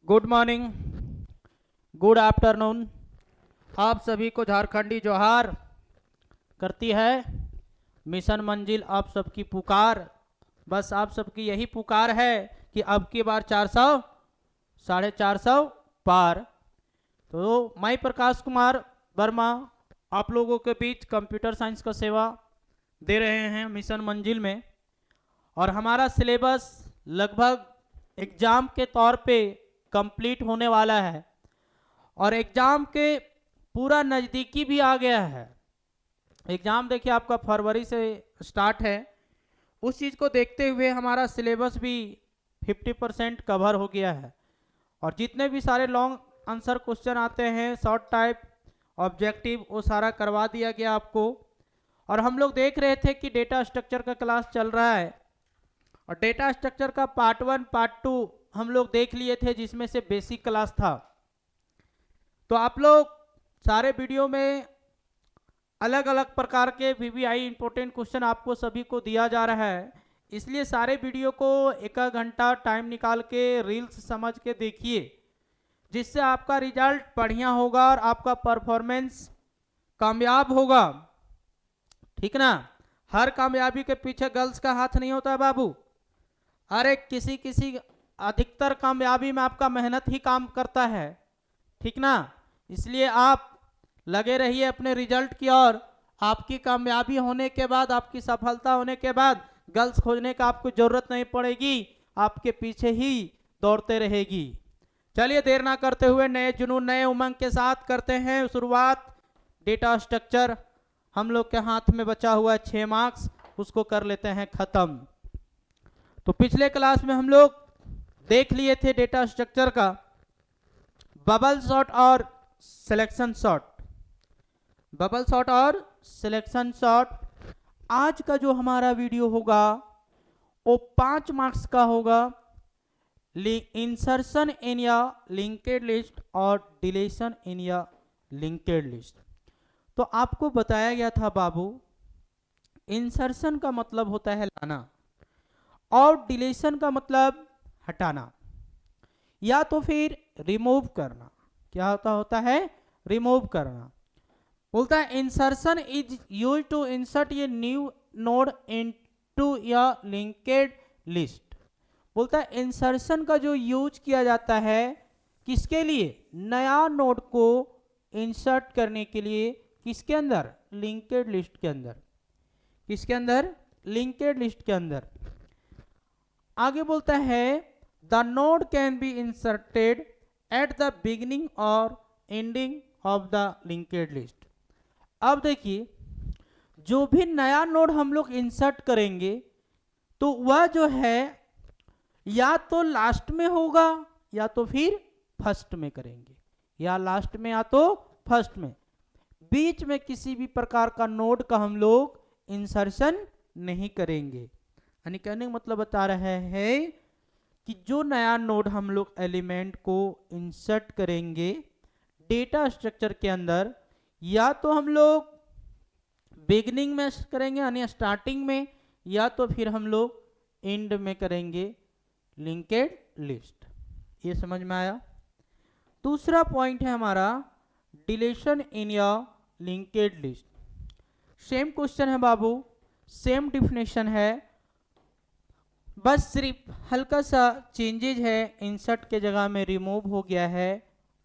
Good morning, good afternoon. आप सभी को झारखंडी जोहार करती है मिशन मंजिल। आप सबकी पुकार, बस आप सबकी यही पुकार है कि अब की बार 400 450 पार। तो मैं प्रकाश कुमार वर्मा आप लोगों के बीच कंप्यूटर साइंस का सेवा दे रहे हैं मिशन मंजिल में। और हमारा सिलेबस लगभग एग्ज़ाम के तौर पे कंप्लीट होने वाला है और एग्ज़ाम के पूरा नज़दीकी भी आ गया है। एग्ज़ाम देखिए आपका फरवरी से स्टार्ट है। उस चीज़ को देखते हुए हमारा सिलेबस भी 50% कवर हो गया है और जितने भी सारे लॉन्ग आंसर क्वेश्चन आते हैं, शॉर्ट टाइप, ऑब्जेक्टिव, वो सारा करवा दिया गया आपको। और हम लोग देख रहे थे कि डेटा स्ट्रक्चर का क्लास चल रहा है और डेटा स्ट्रक्चर का पार्ट 1 पार्ट 2 हम लोग देख लिए थे, जिसमें से बेसिक क्लास था। तो आप लोग सारे वीडियो में अलग अलग प्रकार के वीवीआई इंपॉर्टेंट क्वेश्चन आपको सभी को दिया जा रहा है, इसलिए सारे वीडियो को एक घंटा टाइम निकाल के रील्स समझ के देखिए, जिससे आपका रिजल्ट बढ़िया होगा और आपका परफॉर्मेंस कामयाब होगा। ठीक ना। हर कामयाबी के पीछे गर्ल्स का हाथ नहीं होता है बाबू। अरे किसी अधिकतर कामयाबी में आपका मेहनत ही काम करता है। ठीक ना। इसलिए आप लगे रहिए अपने रिजल्ट की ओर। आपकी कामयाबी होने के बाद, आपकी सफलता होने के बाद गर्ल्स खोजने का आपको जरूरत नहीं पड़ेगी, आपके पीछे ही दौड़ते रहेगी। चलिए देर ना करते हुए नए जुनून नए उमंग के साथ करते हैं शुरुआत। डेटा स्ट्रक्चर हम लोग के हाथ में बचा हुआ है 6 मार्क्स, उसको कर लेते हैं खत्म। तो पिछले क्लास में हम लोग देख लिए थे डेटा स्ट्रक्चर का बबल शॉट और सिलेक्शन शॉट। बबल शॉट और सिलेक्शन शॉट। आज का जो हमारा वीडियो होगा वो 5 मार्क्स का होगा। इंसर्शन इन या लिंक्ड लिस्ट और डिलीशन इन या लिंक्ड लिस्ट। तो आपको बताया गया था बाबू, इंसर्शन का मतलब होता है लाना और डिलीशन का मतलब हटाना या तो फिर रिमूव करना। क्या होता है? रिमूव करना। बोलता है insertion is use to insert a new node into या लिंक्ड लिस्ट। बोलता है इंसर्शन का जो यूज किया जाता है किसके लिए? नया नोड को इंसर्ट करने के लिए। किसके अंदर? लिंक्ड लिस्ट के अंदर। किसके अंदर? लिंक्ड लिस्ट के अंदर। आगे बोलता है the node can be inserted at the beginning और ending of the linked list. अब देखिए, जो भी नया नोड हम लोग इंसर्ट करेंगे तो वह जो है या तो लास्ट में होगा या तो फिर फर्स्ट में करेंगे, या लास्ट में या तो फर्स्ट में। बीच में किसी भी प्रकार का नोड का हम लोग इंसर्शन नहीं करेंगे। यानी कहने का मतलब बता रहा है कि जो नया नोड हम लोग एलिमेंट को इंसर्ट करेंगे डेटा स्ट्रक्चर के अंदर, या तो हम लोग बिगनिंग में करेंगे यानी स्टार्टिंग में, या तो फिर हम लोग एंड में करेंगे लिंक्ड लिस्ट। ये समझ में आया। दूसरा पॉइंट है हमारा डिलीशन इन या लिंक्ड लिस्ट। सेम क्वेश्चन है बाबू, सेम डिफिनेशन है, बस सिर्फ हल्का सा चेंजेज है। इंसर्ट के जगह में रिमूव हो गया है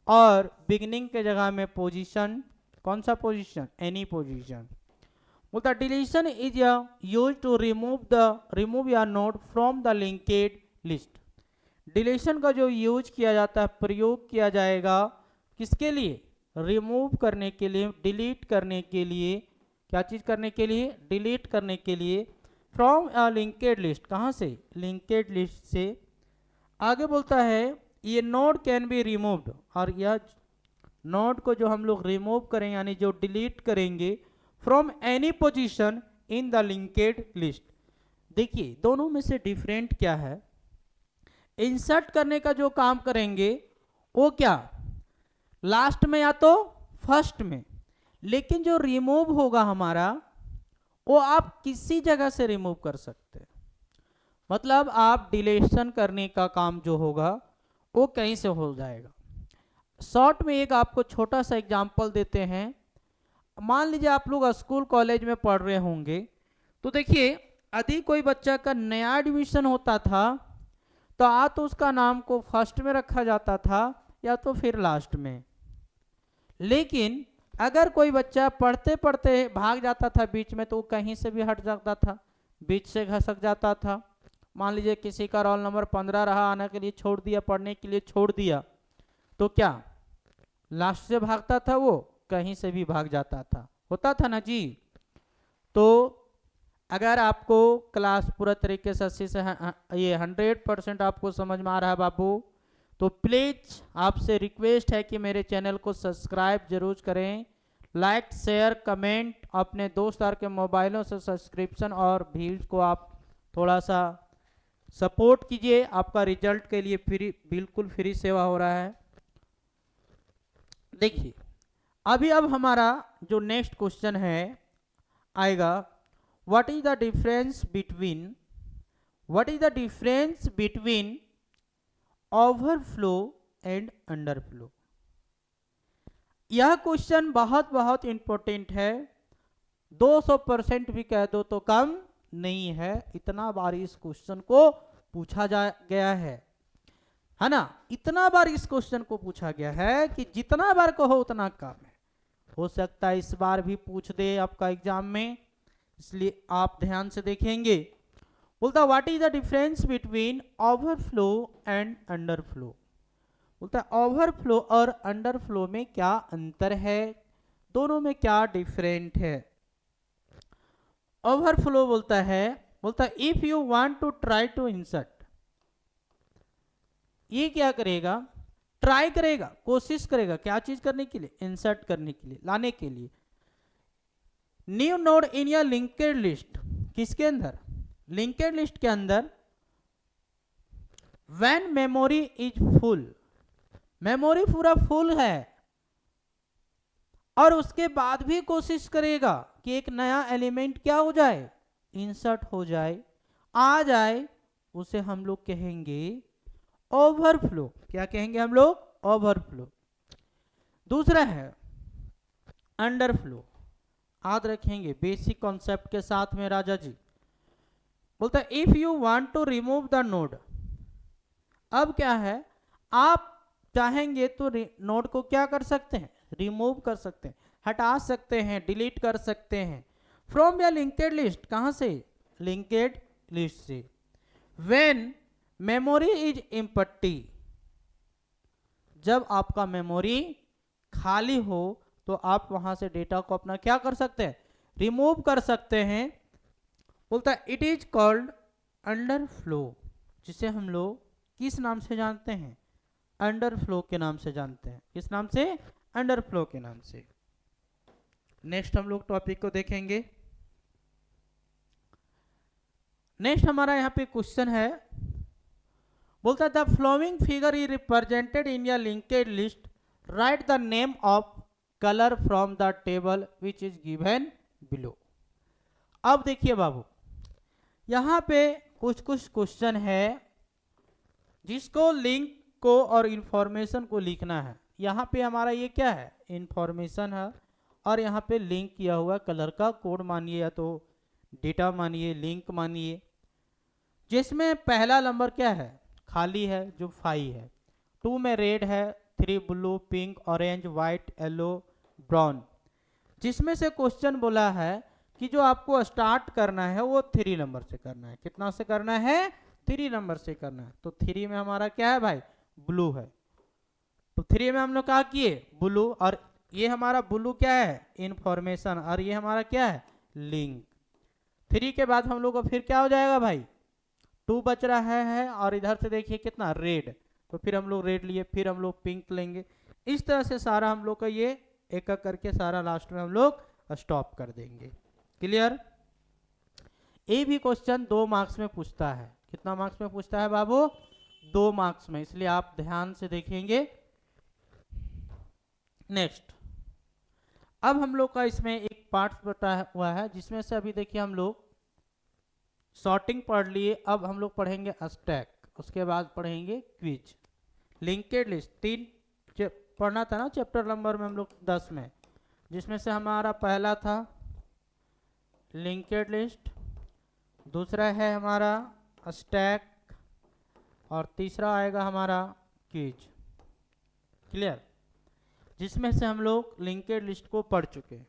और बिगनिंग के जगह में पोजीशन, कौन सा पोजीशन? Any position. बोलता deletion is use to remove a node from the linked list. Deletion का जो यूज किया जाता है, प्रयोग किया जाएगा किसके लिए? रिमूव करने के लिए, डिलीट करने के लिए। क्या चीज करने के लिए? डिलीट करने के लिए। From a linked list. कहाँ से? लिंक्ड लिस्ट से। आगे बोलता है ये नोड कैन बी रिमूव्ड, और यह नोड को जो हम लोग रिमूव करेंगे यानी जो डिलीट करेंगे from any position in the linked list. देखिए दोनों में से डिफरेंट क्या है? इंसर्ट करने का जो काम करेंगे वो क्या? लास्ट में या तो फर्स्ट में। लेकिन जो रिमूव होगा हमारा वो आप किसी जगह से रिमूव कर सकते हैं। मतलब आप डिलीशन करने का काम जो होगा वो कहीं से हो जाएगा। शॉर्ट में एक आपको छोटा सा एग्जाम्पल देते हैं। मान लीजिए आप लोग स्कूल कॉलेज में पढ़ रहे होंगे, तो देखिए यदि कोई बच्चा का नया एडमिशन होता था तो तो उसका नाम को फर्स्ट में रखा जाता था या तो फिर लास्ट में। लेकिन अगर कोई बच्चा पढ़ते पढ़ते भाग जाता था बीच में तो वो कहीं से भी हट जाता था, बीच से घसक जाता था। मान लीजिए किसी का रोल नंबर 15 रहा, आने के लिए छोड़ दिया, पढ़ने के लिए छोड़ दिया, तो क्या लास्ट से भागता था, वो कहीं से भी भाग जाता था, होता था ना जी। तो अगर आपको क्लास पूरा तरीके से 80 से ये 100% आपको समझ में आ रहा है बाबू, तो प्लीज आपसे रिक्वेस्ट है कि मेरे चैनल को सब्सक्राइब जरूर करें, लाइक शेयर कमेंट, अपने दोस्त यार के मोबाइलों से सब्सक्रिप्शन और व्यूज को आप थोड़ा सा सपोर्ट कीजिए। आपका रिजल्ट के लिए फ्री, बिल्कुल फ्री सेवा हो रहा है। देखिए अब हमारा जो नेक्स्ट क्वेश्चन है आएगा, what is the difference between overflow and underflow. यह क्वेश्चन बहुत इंपॉर्टेंट है, 200% भी कह दो तो कम नहीं है। इतना बार इस क्वेश्चन को पूछा गया है ना, इतना बार इस क्वेश्चन को पूछा गया है कि जितना बार कहो उतना कम है। हो सकता है इस बार भी पूछ दे आपका एग्जाम में, इसलिए आप ध्यान से देखेंगे। बोलता what is the difference between overflow and underflow. बोलता है ओवरफ्लो और अंडरफ्लो में क्या अंतर है, दोनों में क्या डिफरेंट है। ओवरफ्लो बोलता है if you want to try to insert, ये क्या करेगा, ट्राई करेगा, कोशिश करेगा, क्या चीज करने के लिए, इंसर्ट करने के लिए, लाने के लिए new node in a linked list. किसके अंदर, लिंकेड लिस्ट के अंदर। When memory is full, memory पूरा फुल है और उसके बाद भी कोशिश करेगा कि एक नया एलिमेंट क्या हो जाए, इंसर्ट हो जाए, आ जाए, उसे हम लोग कहेंगे ओवरफ्लो। क्या कहेंगे हम लोग, ओवरफ्लो। दूसरा है अंडरफ्लो, याद रखेंगे बेसिक कॉन्सेप्ट के साथ में राजा जी। बोलता है if you want to remove the node. अब क्या है, आप चाहेंगे तो नोड को क्या कर सकते हैं, रिमूव कर सकते हैं, हटा सकते हैं, डिलीट कर सकते हैं फ्रॉम या लिंकेड लिस्ट। कहां से, लिंकेड लिस्ट से। व्हेन मेमोरी इज एम्प्टी, जब आपका मेमोरी खाली हो तो आप वहां से डेटा को अपना क्या कर सकते हैं, रिमूव कर सकते हैं। बोलता है इट इज कॉल्ड अंडरफ्लो, जिसे हम लोग किस नाम से जानते हैं, अंडरफ्लो के नाम से जानते हैं। किस नाम से, अंडरफ्लो के नाम से। नेक्स्ट हम लोग टॉपिक को देखेंगे। नेक्स्ट हमारा यहाँ पे क्वेश्चन है, बोलता है the following figure is represented in a linked list, right the name of colour from the table which is given below. अब देखिए बाबू, यहाँ पे कुछ क्वेश्चन है जिसको लिंक को और इंफॉर्मेशन को लिखना है। यहाँ पे हमारा ये क्या है, इंफॉर्मेशन है, और यहाँ पे लिंक किया हुआ कलर का कोड मानिए या तो डेटा मानिए, लिंक मानिए, जिसमें पहला नंबर क्या है, खाली है, जो 5 है, 2 में रेड है, 3 blue, pink, orange, white, yellow, brown. जिसमें से क्वेश्चन बोला है कि जो आपको स्टार्ट करना है वो 3 नंबर से करना है। कितना से करना है, 3 नंबर से करना है। तो 3 में हमारा क्या है भाई, ब्लू है, तो 3 में हम लोग क्या किए, ब्लू, और ये हमारा ब्लू क्या है, इंफॉर्मेशन, और ये हमारा क्या है, लिंक। 3 के बाद हम लोग को फिर क्या हो जाएगा भाई, 2 बच रहा है, और इधर से देखिए कितना, रेड, तो फिर हम लोग रेड लिए, फिर हम लोग पिंक लेंगे। इस तरह से सारा हम लोग का ये एक एक करके सारा लास्ट में हम लोग स्टॉप कर देंगे। क्लियर। ये भी क्वेश्चन 2 मार्क्स में पूछता है। कितना मार्क्स में पूछता है बाबू, 2 मार्क्स में, इसलिए आप ध्यान से देखेंगे। नेक्स्ट, अब हम लोग का इसमें एक पार्ट बताया हुआ है, जिसमें से अभी देखिए हम लोग सॉर्टिंग पढ़ लिए, अब हम लोग पढ़ेंगे स्टैक, उसके बाद पढ़ेंगे क्विज। लिंकेड लिस्ट 3 पढ़ना था ना चैप्टर नंबर में हम लोग 10 में, जिसमें से हमारा पहला था लिंकेड लिस्ट, दूसरा है हमारा स्टैक और तीसरा आएगा हमारा क्विज। क्लियर? जिसमें से हम लोग लिंकेड लिस्ट को पढ़ चुके हैं।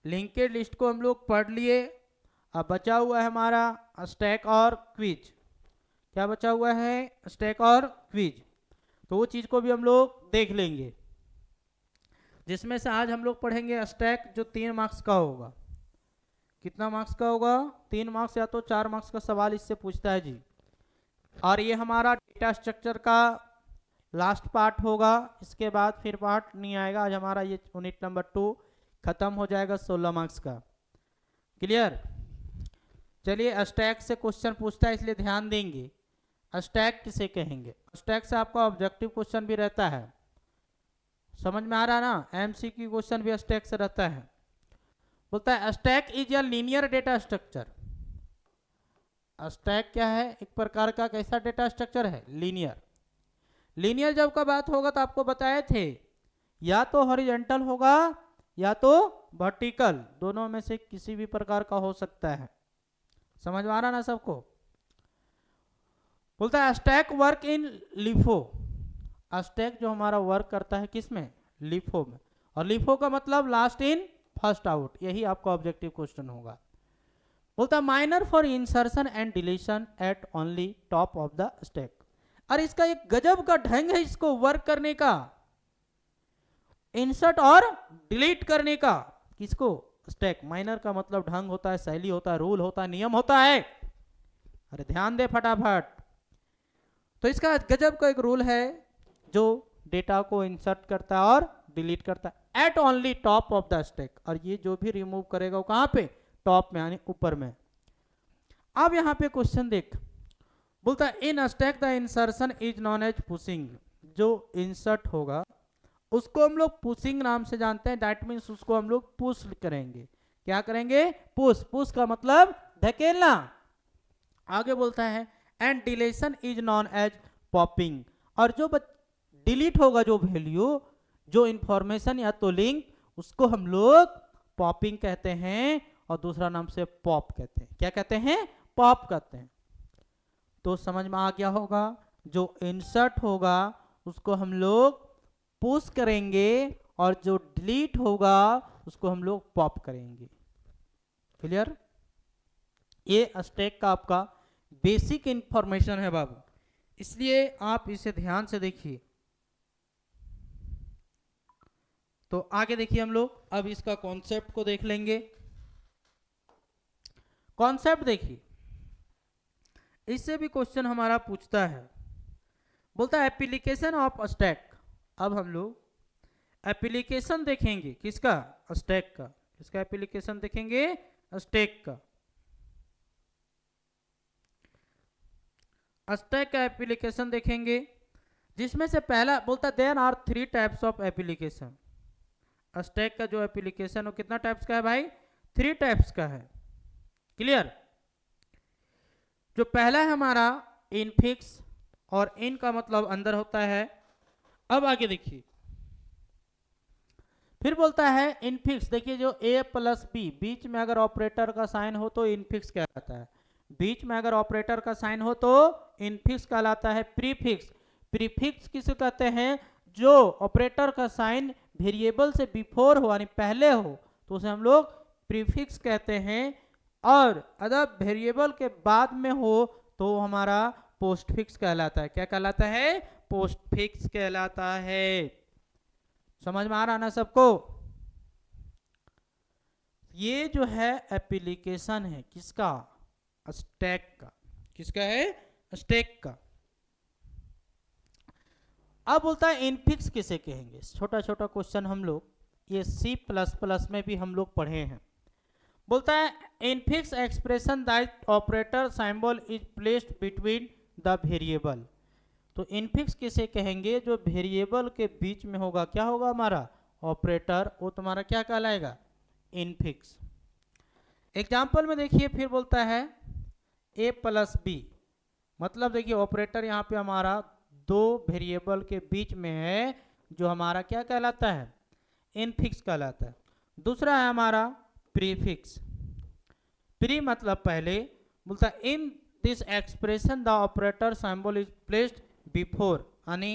लिंकेड लिस्ट को हम लोग पढ़ लिए। अब बचा हुआ है हमारा स्टैक और क्विज। क्या बचा हुआ है? स्टैक और क्विज। तो वो चीज को भी हम लोग देख लेंगे, जिसमें से आज हम लोग पढ़ेंगे स्टैक, जो 3 मार्क्स का होगा। कितना मार्क्स का होगा? 3 मार्क्स या तो 4 मार्क्स का सवाल इससे पूछता है जी। और ये हमारा डेटा स्ट्रक्चर का लास्ट पार्ट होगा। इसके बाद फिर पार्ट नहीं आएगा। आज हमारा ये यूनिट नंबर 2 खत्म हो जाएगा 16 मार्क्स का। क्लियर? चलिए, स्टैक से क्वेश्चन पूछता है, इसलिए ध्यान देंगे। स्टैक किसे कहेंगे? स्टैक से आपका ऑब्जेक्टिव क्वेश्चन भी रहता है। समझ में आ रहा है ना? एमसीक्यू क्वेश्चन भी स्टैक से रहता है। बोलता है stack is a linear data structure. Stack क्या है? एक प्रकार का कैसा डेटा स्ट्रक्चर है? लीनियर। लीनियर जब का बात होगा तो आपको बताए थे, या तो हॉरिजॉन्टल होगा या तो वर्टिकल, दोनों में से किसी भी प्रकार का हो सकता है। समझ में आ रहा ना सबको? बोलता है stack work in LIFO. Stack जो हमारा वर्क करता है किसमें? लिफो में। और लिफो का मतलब लास्ट इन फर्स्ट आउट। यही आपका ऑब्जेक्टिव क्वेश्चन होगा। बोलता है minor for insertion and deletion at only top of the stack. और इसका एक गजब का ढंग है इसको वर्क करने का, इंसर्ट और डिलीट करने का। किसको? स्टैक। माइनर का मतलब ढंग होता है, शैली होता है, रूल होता है, नियम होता है। अरे ध्यान दे फटाफट। तो इसका गजब का एक रूल है जो डेटा को इंसर्ट करता है और डिलीट करता है at only top of the stack. और ये जो भी रिमूव करेगा वो कहां पे? टॉप में, यानी ऊपर में। अब यहां पे क्वेश्चन देख, बोलता है in stack the insertion is known as pushing. जो इंसर्ट होगा उसको हम लोग पुशिंग नाम से जानते हैं। दैट मीन्स उसको हम लोग पुश करेंगे। क्या करेंगे? पुश। पुश का मतलब धकेलना। आगे बोलता है and deletion is known as popping. और जो डिलीट होगा, जो वैल्यू, जो इंफॉर्मेशन या तो लिंक, उसको हम लोग पॉपिंग कहते हैं, और दूसरा नाम से पॉप कहते हैं। क्या कहते हैं? पॉप कहते हैं। तो समझ में आ गया होगा, जो इंसर्ट होगा उसको हम लोग पुश करेंगे, और जो डिलीट होगा उसको हम लोग पॉप करेंगे। क्लियर? ये स्टैक का आपका बेसिक इंफॉर्मेशन है बाबू, इसलिए आप इसे ध्यान से देखिए। तो आगे देखिए, हम लोग अब इसका कॉन्सेप्ट को देख लेंगे। कॉन्सेप्ट देखिए, इससे भी क्वेश्चन हमारा पूछता है। बोलता है एप्लीकेशन ऑफ स्टैक। अब हम लोग एप्लीकेशन देखेंगे। किसका? स्टैक का। किसका एप्लीकेशन देखेंगे? स्टैक का। स्टैक का एप्लीकेशन देखेंगे, जिसमें से पहला बोलता है there are 3 types of application. Stack का जो एप्लीकेशन वो कितना टाइप्स का है भाई? 3 टाइप्स का है। क्लियर? जो पहला है हमारा इनफिक्स, और इन का मतलब अंदर होता है। अब आगे देखिए, फिर बोलता है इनफिक्स। देखिए, जो ए प्लस बी, बीच में अगर ऑपरेटर का साइन हो तो इनफिक्स कहलाता है। बीच में अगर ऑपरेटर का साइन हो तो इनफिक्स कहलाता है। प्रीफिक्स। प्रीफिक्स किसे कहते हैं? जो ऑपरेटर का साइन वेरिएबल से बिफोर हो, यानी पहले हो, तो उसे हम लोग प्रीफिक्स कहते हैं। और अगर वेरिएबल के बाद में हो तो हमारा पोस्टफिक्स कहलाता है। क्या कहलाता है? पोस्टफिक्स कहलाता है। समझ में आ रहा ना सबको? ये जो है एप्लीकेशन है किसका? स्टैक का। किसका है? स्टैक का। अब बोलता है इनफिक्स किसे कहेंगे? छोटा छोटा क्वेश्चन हम लोग ये C++ में भी हम लोग पढ़े हैं। बोलता है infix expression that operator symbol is placed between the variable. तो इनफिक्स किसे कहेंगे? जो वेरिएबल के बीच में होगा। क्या होगा हमारा? ऑपरेटर। वो तुम्हारा क्या कहलाएगा? इनफिक्स। एग्जाम्पल में देखिए, फिर बोलता है A + B, मतलब देखिए ऑपरेटर यहाँ पे हमारा दो वेरिएबल के बीच में है, जो हमारा क्या कहलाता है, इनफिक्स कहलाता है। दूसरा है हमारा प्रीफिक्स। प्री मतलब पहले, बोलता है in this expression the operator symbol is placed before, यानी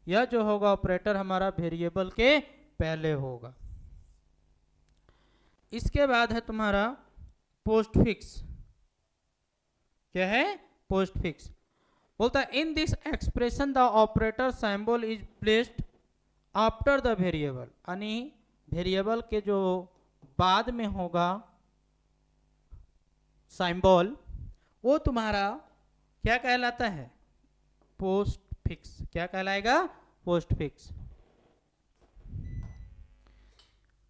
यह जो होगा ऑपरेटर हमारा वेरिएबल के पहले होगा। इसके बाद है तुम्हारा पोस्टफिक्स। क्या है, पोस्टफिक्स। बोलता है in this expression the operator symbol is placed after the variable, यानी वेरिएबल के जो बाद में होगा सिंबल, वो तुम्हारा क्या कहलाता है, पोस्टफिक्स। क्या कहलाएगा, पोस्टफिक्स।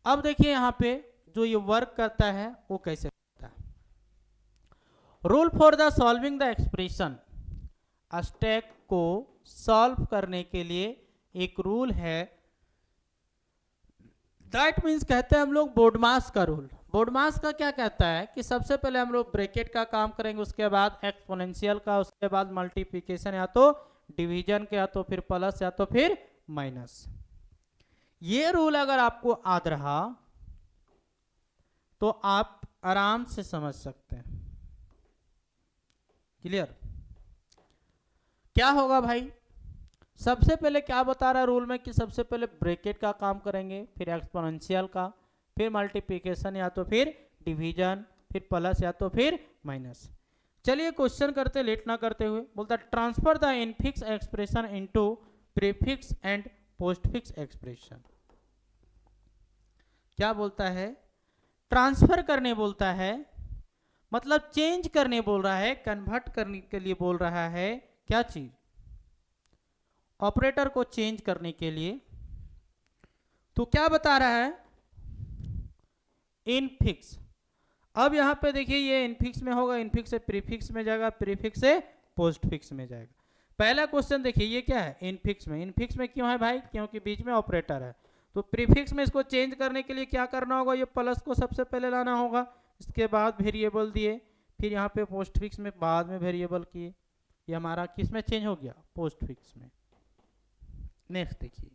अब देखिए यहाँ पे जो ये वर्क करता है वो कैसे करता है। Rule for the solving the expression, stack को सॉल्व करने के लिए एक रूल है, दैट मीन्स कहते हैं हम लोग बोडमास का रूल। बोडमास का क्या कहता है कि सबसे पहले हम लोग ब्रैकेट का काम करेंगे, उसके बाद एक्सपोनेंशियल का, उसके बाद मल्टीप्लिकेशन या तो डिवीजन के, या तो फिर प्लस या तो फिर माइनस। ये रूल अगर आपको याद रहा तो आप आराम से समझ सकते हैं। क्लियर। क्या होगा भाई, सबसे पहले क्या बता रहा है रूल में कि सबसे पहले ब्रैकेट का काम करेंगे, फिर एक्सपोनेंशियल का, फिर मल्टीप्लिकेशन या तो फिर डिवीजन, फिर प्लस या तो फिर माइनस। चलिए क्वेश्चन करते लेट ना करते हुए। बोलता है transfer the infix expression into prefix and postfix expression. क्या बोलता है, ट्रांसफर करने बोलता है, मतलब चेंज करने बोल रहा है, कन्वर्ट करने के लिए बोल रहा है। क्या चीज, ऑपरेटर को चेंज करने के लिए। तो क्या बता रहा है, इनफिक्स। अब यहां पे देखिए ये इनफिक्स में होगा, इनफिक्स से प्रीफिक्स में जाएगा, प्रीफिक्स से पोस्टफिक्स में जाएगा। पहला क्वेश्चन देखिए ये क्या है, इनफिक्स में। इनफिक्स में क्यों है भाई, क्योंकि बीच में ऑपरेटर है। तो प्रीफिक्स में इसको चेंज करने के लिए क्या करना होगा, ये प्लस को सबसे पहले लाना होगा, इसके बाद वेरिएबल दिए, फिर यहाँ पे पोस्टफिक्स में बाद में वेरिएबल किए। ये हमारा किस में चेंज हो गया, पोस्टफिक्स में। नेक्स्ट देखिए,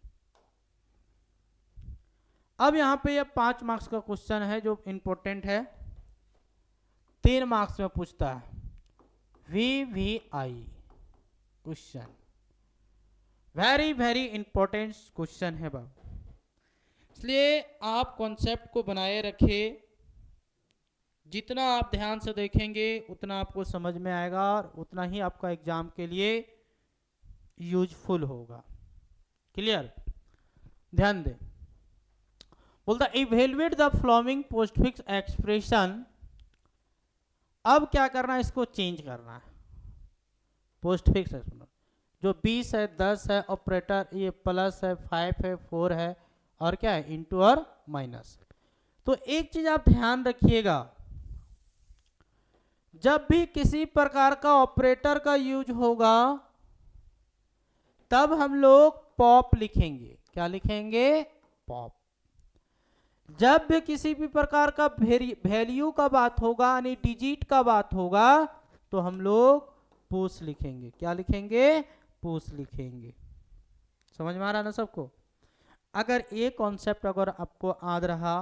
अब यहां पे ये 5 मार्क्स का क्वेश्चन है जो इंपॉर्टेंट है, 3 मार्क्स में पूछता है, VVI question, very very important question है बाबू। इसलिए आप कॉन्सेप्ट को बनाए रखिए, जितना आप ध्यान से देखेंगे उतना आपको समझ में आएगा और उतना ही आपका एग्जाम के लिए यूजफुल होगा। क्लियर, ध्यान दें। बोलता evaluate the following postfix expression. अब क्या करना है, इसको चेंज करना है। पोस्टफिक्स एक्सप्रेशन जो 20 है, 10 है, ऑपरेटर ये प्लस है, 5 है, 4 है, और क्या है, इनटू और माइनस। तो एक चीज आप ध्यान रखिएगा, जब भी किसी प्रकार का ऑपरेटर का यूज होगा तब हम लोग पॉप लिखेंगे। क्या लिखेंगे, पॉप। जब भी किसी भी प्रकार का वैल्यू का बात होगा, यानी डिजिट का बात होगा, तो हम लोग पुश लिखेंगे। क्या लिखेंगे, पुश लिखेंगे। समझ में आ रहा ना सबको। अगर ये कॉन्सेप्ट अगर आपको याद रहा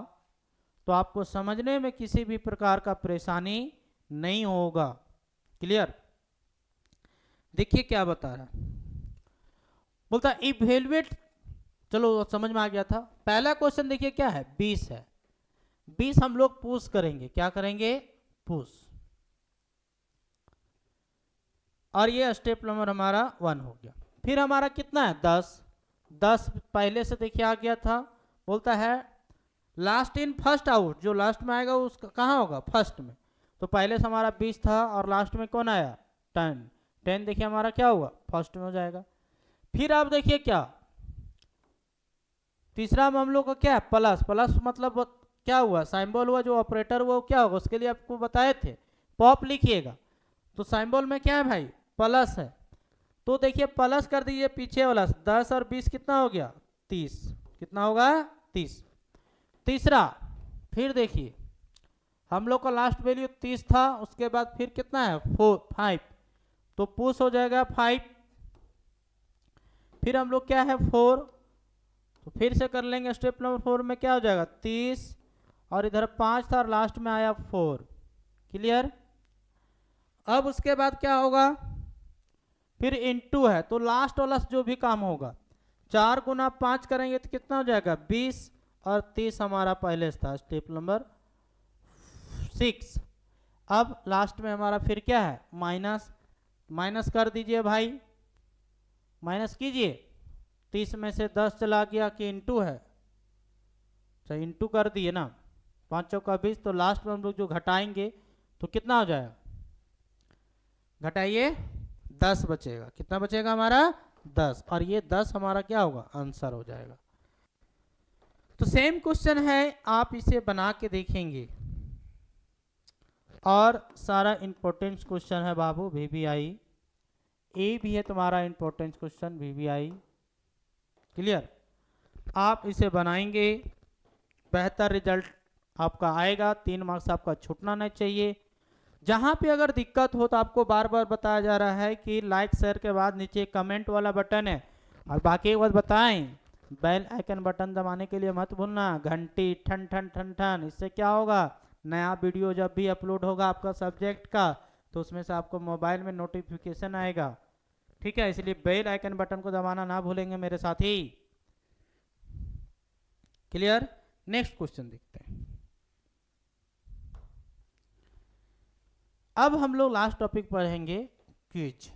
तो आपको समझने में किसी भी प्रकार का परेशानी नहीं होगा। क्लियर। देखिए क्या बता रहा, बोलता इवेलुएट, चलो समझ में आ गया था। पहला क्वेश्चन देखिए क्या है, 20 है, 20 हम लोग पुश करेंगे। क्या करेंगे, पुश। और ये स्टेप नंबर हमारा 1 हो गया। फिर हमारा कितना है, 10। 10 पहले से देखिए आ गया था। बोलता है लास्ट इन फर्स्ट आउट, जो लास्ट में आएगा उसका कहाँ होगा, फर्स्ट में। तो पहले से हमारा 20 था और लास्ट में कौन आया, 10। 10 देखिए हमारा क्या हुआ, फर्स्ट में हो जाएगा। फिर आप देखिए क्या, तीसरा में हम लोग का क्या है, प्लस। प्लस मतलब क्या हुआ, सिंबल हुआ, जो ऑपरेटर हुआ वो क्या होगा, उसके लिए आपको बताए थे, पॉप लिखिएगा। तो सिंबल में क्या है भाई, प्लस है। तो देखिए प्लस कर दीजिए पीछे वाला, 10 और 20 कितना हो गया, 30। कितना होगा, 30। तीसरा, फिर देखिए हम लोग का लास्ट वैल्यू 30 था, उसके बाद फिर कितना है, 5। तो पुश हो जाएगा 5। फिर हम लोग क्या है 4, तो फिर से कर लेंगे स्टेप नंबर 4 में क्या हो जाएगा 30, और इधर 5 था और लास्ट में आया 4। क्लियर। अब उसके बाद क्या होगा, फिर इनटू है, तो लास्ट वाला जो भी काम होगा 4 गुना 5 करेंगे तो कितना हो जाएगा 20, और 30 हमारा पहले था स्टेप नंबर 6। अब लास्ट में हमारा फिर क्या है माइनस, माइनस कर दीजिए भाई, माइनस कीजिए। 30 में से 10 चला गया कि इनटू है, अच्छा इनटू कर दिए ना, 5 चौका 20, तो लास्ट में हम लोग जो घटाएंगे तो कितना हो जाएगा, घटाइए 10 बचेगा। कितना बचेगा हमारा 10, और ये 10 हमारा क्या होगा आंसर हो जाएगा। तो सेम क्वेश्चन है, आप इसे बना के देखेंगे, और सारा इंपॉर्टेंट क्वेश्चन है बाबू वीवीआई ए भी है तुम्हारा इंपॉर्टेंट क्वेश्चन वीवीआई। क्लियर। आप इसे बनाएंगे, बेहतर रिजल्ट आपका आएगा, 3 मार्क्स आपका छूटना नहीं चाहिए। जहां पे अगर दिक्कत हो तो आपको बार बार बताया जा रहा है कि लाइक शेयर के बाद नीचे कमेंट वाला बटन है, और बाकी एक बात बताएं, बेल आइकन बटन दबाने के लिए मत भूलना, घंटी ठन ठन ठन ठन, इससे क्या होगा नया वीडियो जब भी अपलोड होगा आपका सब्जेक्ट का तो उसमें से आपको मोबाइल में नोटिफिकेशन आएगा। ठीक है, इसलिए बेल आइकन बटन को दबाना ना भूलेंगे मेरे साथी। क्लियर। नेक्स्ट क्वेश्चन देखते हैं। अब हम लोग लास्ट टॉपिक पढ़ेंगे क्विज,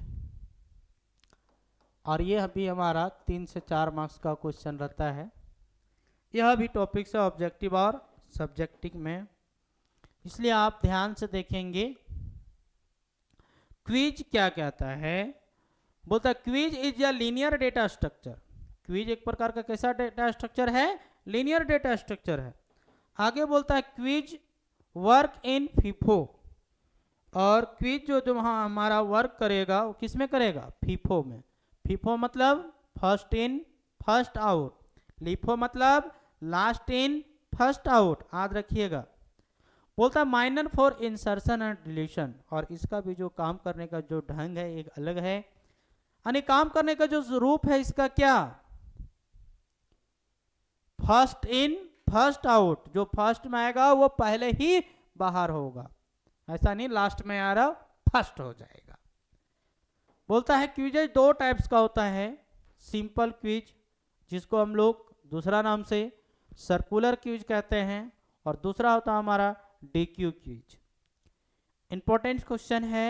और ये अभी हमारा 3 से 4 मार्क्स का क्वेश्चन रहता है। यह भी टॉपिक से ऑब्जेक्टिव और सब्जेक्टिव में, इसलिए आप ध्यान से देखेंगे। क्विज क्या कहता है, बोलता है quiz is a linear data structure. Quiz एक प्रकार का कैसा डेटा स्ट्रक्चर है, लीनियर डेटा स्ट्रक्चर है। आगे बोलता है क्विज वर्क इन फीफो, और क्विज जो हमारा वर्क करेगा वो किस में करेगा फीफो में। फीफो मतलब first in first out, LIFO मतलब लास्ट इन फर्स्ट आउट, याद रखिएगा। बोलता है minor for insertion and deletion, और इसका भी जो काम करने का जो ढंग है एक अलग है, यानी काम करने का जो रूप है इसका क्या, फर्स्ट इन फर्स्ट आउट, जो फर्स्ट में आएगा वो पहले ही बाहर होगा, ऐसा नहीं लास्ट में आ रहा फर्स्ट हो जाएगा। बोलता है क्विज 2 टाइप्स का होता है, सिंपल क्विज जिसको हम लोग दूसरा नाम से सर्कुलर क्विज कहते हैं, और दूसरा होता है हमारा डीक्यू क्विज। इंपॉर्टेंट क्वेश्चन है,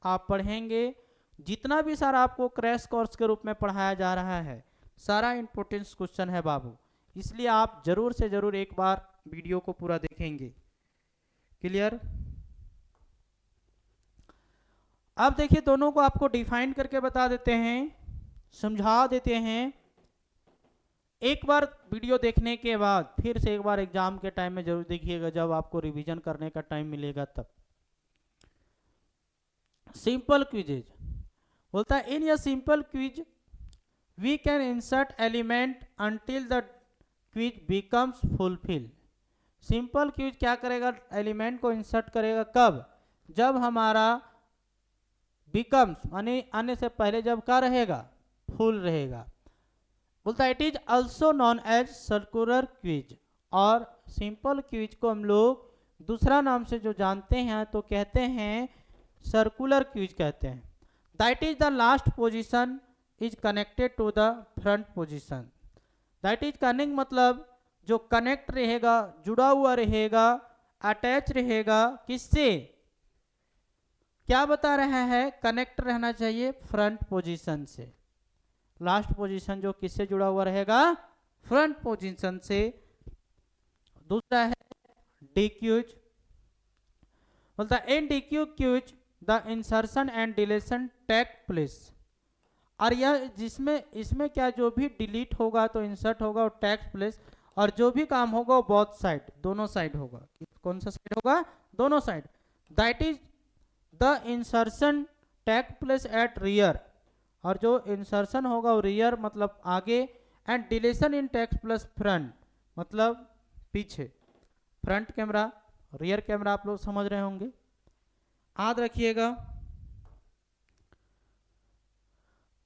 आप पढ़ेंगे, जितना भी सारा आपको क्रैश कोर्स के रूप में पढ़ाया जा रहा है सारा इंपॉर्टेंट क्वेश्चन है बाबू, इसलिए आप जरूर से जरूर एक बार वीडियो को पूरा देखेंगे। क्लियर। अब देखिए दोनों को आपको डिफाइन करके बता देते हैं, समझा देते हैं। एक बार वीडियो देखने के बाद फिर से एक बार एग्जाम के टाइम में जरूर देखिएगा, जब आपको रिवीजन करने का टाइम मिलेगा तब। सिंपल क्विजेज बोलता है in a simple queue we can insert element until the queue becomes fulfil. Simple queue क्या करेगा, एलिमेंट को इंसर्ट करेगा कब, जब हमारा बिकम्स यानी आने से पहले जब क्या रहेगा फुल रहेगा। बोलता है it is also known as circular quiz, और सिंपल क्विज को हम लोग दूसरा नाम से जो जानते हैं तो कहते हैं सर्कुलर क्विज कहते हैं। That is the last position is connected to the front position. That is connect मतलब जो कनेक्ट रहेगा, जुड़ा हुआ रहेगा, अटैच रहेगा किससे, क्या बता रहा है, कनेक्ट रहना चाहिए फ्रंट पोजीशन से। लास्ट पोजीशन जो किससे जुड़ा हुआ रहेगा, फ्रंट पोजीशन से। दूसरा है डीक्यूज, बोलता है in deque queues the insertion and deletion take place, और यह जिसमें इसमें क्या जो भी डिलीट होगा तो इंसर्ट होगा और टेक प्लेस, और जो भी काम होगा वो बोथ साइड दोनों साइड होगा। कौन सा साइड होगा, दोनों side. That is the insertion take place at rear, और जो इंसर्शन होगा वो रियर मतलब आगे, and deletion in take plus front मतलब पीछे। फ्रंट कैमरा रियर कैमरा आप लोग समझ रहे होंगे, याद रखिएगा।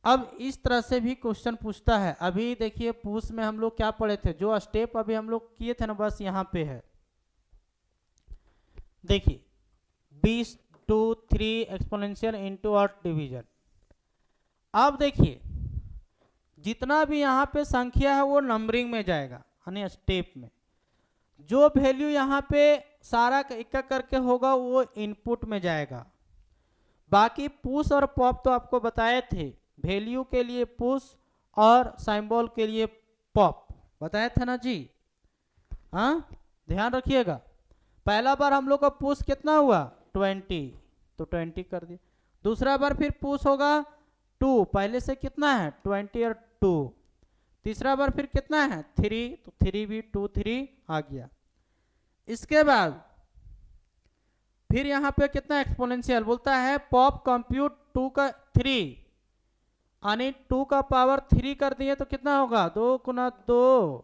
अब इस तरह से भी क्वेश्चन पूछता है। अभी देखिए पुश में हम लोग क्या पढ़े थे, जो स्टेप अभी हम लोग किए थे ना, बस यहाँ पे है। देखिए 20 2 3 एक्सपोनेंशियल इनटू और डिवीजन। अब देखिए जितना भी यहाँ पे संख्या है वो नंबरिंग में जाएगा, यानी स्टेप में। जो वैल्यू यहाँ पे सारा एक करके होगा वो इनपुट में जाएगा। बाकी पुश और पॉप तो आपको बताए थे, वैल्यू के लिए पुश और सिंबल के लिए पॉप बताया था ना जी। हाँ ध्यान रखिएगा। पहला बार हम लोग का पुश कितना हुआ 20, तो 20 कर दिए। दूसरा बार फिर पुश होगा 2, पहले से कितना है 20 और 2। तीसरा बार फिर कितना है 3, तो 3 भी 2 3 आ गया। इसके बाद फिर यहाँ पे कितना एक्सपोनेंशियल बोलता है पॉप कंप्यूट 2 का 3, यानी 2 का पावर 3 कर दिए तो कितना होगा 2 गुना 2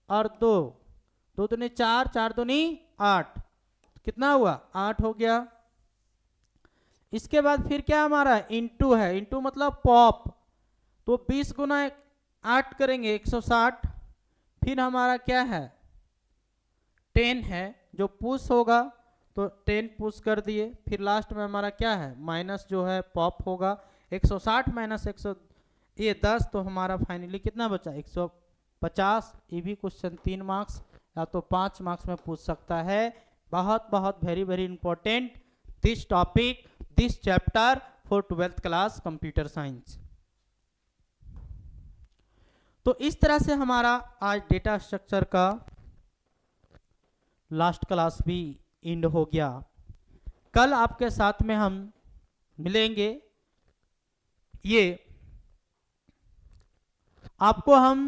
और 2, 2 दूनी 4, 4 दूनी 8, कितना हुआ 8 हो गया। इसके बाद फिर क्या हमारा इंटू है, इंटू मतलब पॉप, तो 20 गुना 8 करेंगे 160। फिर हमारा क्या है 10 है जो पुश होगा, तो 10 पुश कर दिए। फिर लास्ट में हमारा क्या है माइनस जो है पॉप होगा, 160 माइनस 100 ये 10, तो हमारा फाइनली कितना बचा 150। ये भी क्वेश्चन 3 मार्क्स या तो 5 मार्क्स में पूछ सकता है। बहुत बहुत very very important this topic this chapter for 12th class computer science. तो इस तरह से हमारा आज डेटा स्ट्रक्चर का लास्ट क्लास भी एंड हो गया। कल आपके साथ में हम मिलेंगे। ये आपको हम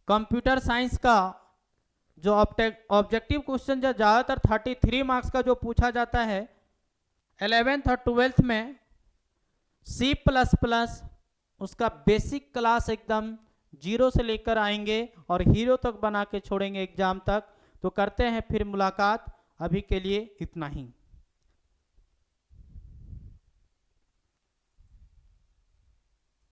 कंप्यूटर साइंस का जो ऑब्जेक्टिव क्वेश्चन जो ज़्यादातर 33 मार्क्स का जो पूछा जाता है 11th और 12th में C++ उसका बेसिक क्लास एकदम 0 से लेकर आएंगे और हीरो तक बना के छोड़ेंगे एग्जाम तक। तो करते हैं फिर मुलाकात, अभी के लिए इतना ही।